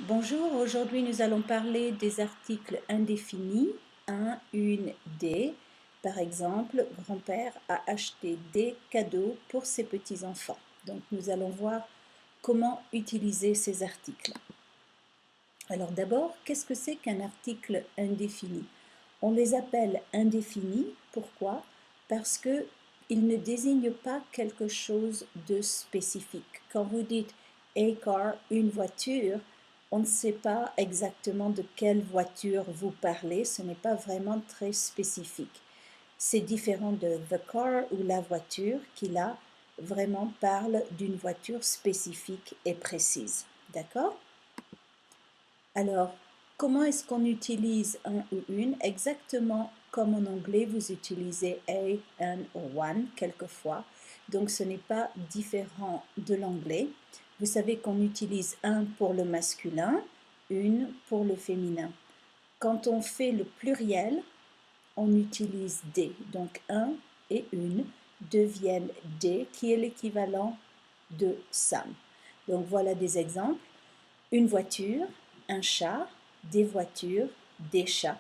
Bonjour, aujourd'hui nous allons parler des articles indéfinis, un, une, des. Par exemple, grand-père a acheté des cadeaux pour ses petits-enfants. Donc nous allons voir comment utiliser ces articles. Alors d'abord, qu'est-ce que c'est qu'un article indéfini? On les appelle indéfinis, pourquoi? Parce qu'ils ne désignent pas quelque chose de spécifique. Quand vous dites a car, une voiture, on ne sait pas exactement de quelle voiture vous parlez, ce n'est pas vraiment très spécifique. C'est différent de the car ou la voiture qui là vraiment parle d'une voiture spécifique et précise. D'accord? Alors, comment est-ce qu'on utilise un ou une? Exactement comme en anglais, vous utilisez a, an ou one quelquefois. Donc, ce n'est pas différent de l'anglais. Vous savez qu'on utilise un pour le masculin, une pour le féminin. Quand on fait le pluriel, on utilise des. Donc, un et une deviennent des, qui est l'équivalent de Sam. Donc, voilà des exemples. Une voiture, un chat, des voitures, des chats.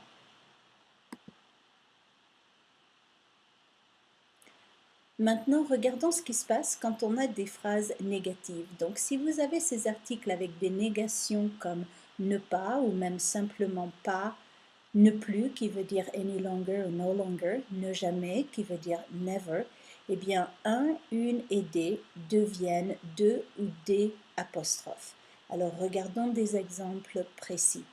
Maintenant, regardons ce qui se passe quand on a des phrases négatives. Donc, si vous avez ces articles avec des négations comme ne pas ou même simplement pas, ne plus qui veut dire any longer ou no longer, ne jamais qui veut dire never, eh bien un, une et des deviennent de ou des apostrophes. Alors, regardons des exemples précis.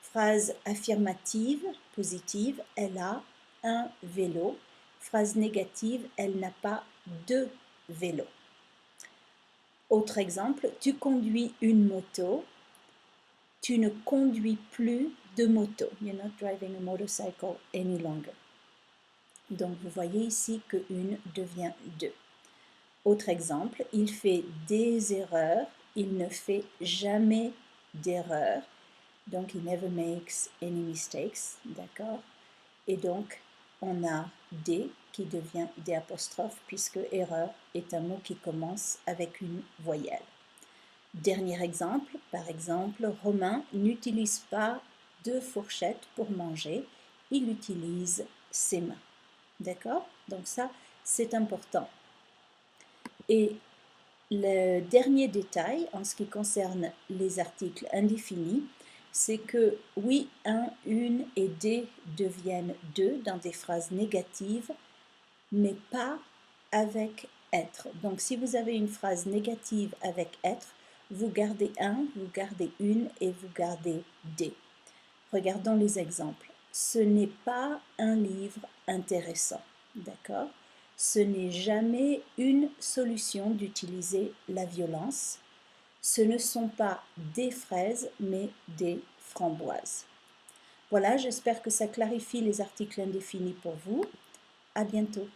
Phrase affirmative, positive, elle a un vélo. Phrase négative, elle n'a pas de vélo. Autre exemple, tu conduis une moto. Tu ne conduis plus de moto. You're not driving a motorcycle any longer. Donc, vous voyez ici que une devient deux. Autre exemple, il fait des erreurs. Il ne fait jamais d'erreurs. Donc, he never makes any mistakes, d'accord? Et donc, on a des qui devient des apostrophes puisque erreur est un mot qui commence avec une voyelle. Dernier exemple, par exemple, Romain n'utilise pas de fourchette pour manger, il utilise ses mains. D'accord? Donc ça, c'est important. Et le dernier détail en ce qui concerne les articles indéfinis, c'est que oui, un, une et des deviennent deux dans des phrases négatives, mais pas avec être. Donc si vous avez une phrase négative avec être, vous gardez un, vous gardez une et vous gardez des. Regardons les exemples. Ce n'est pas un livre intéressant, d'accord? Ce n'est jamais une solution d'utiliser la violence. Ce ne sont pas des fraises, mais des framboises. Voilà, j'espère que ça clarifie les articles indéfinis pour vous. À bientôt.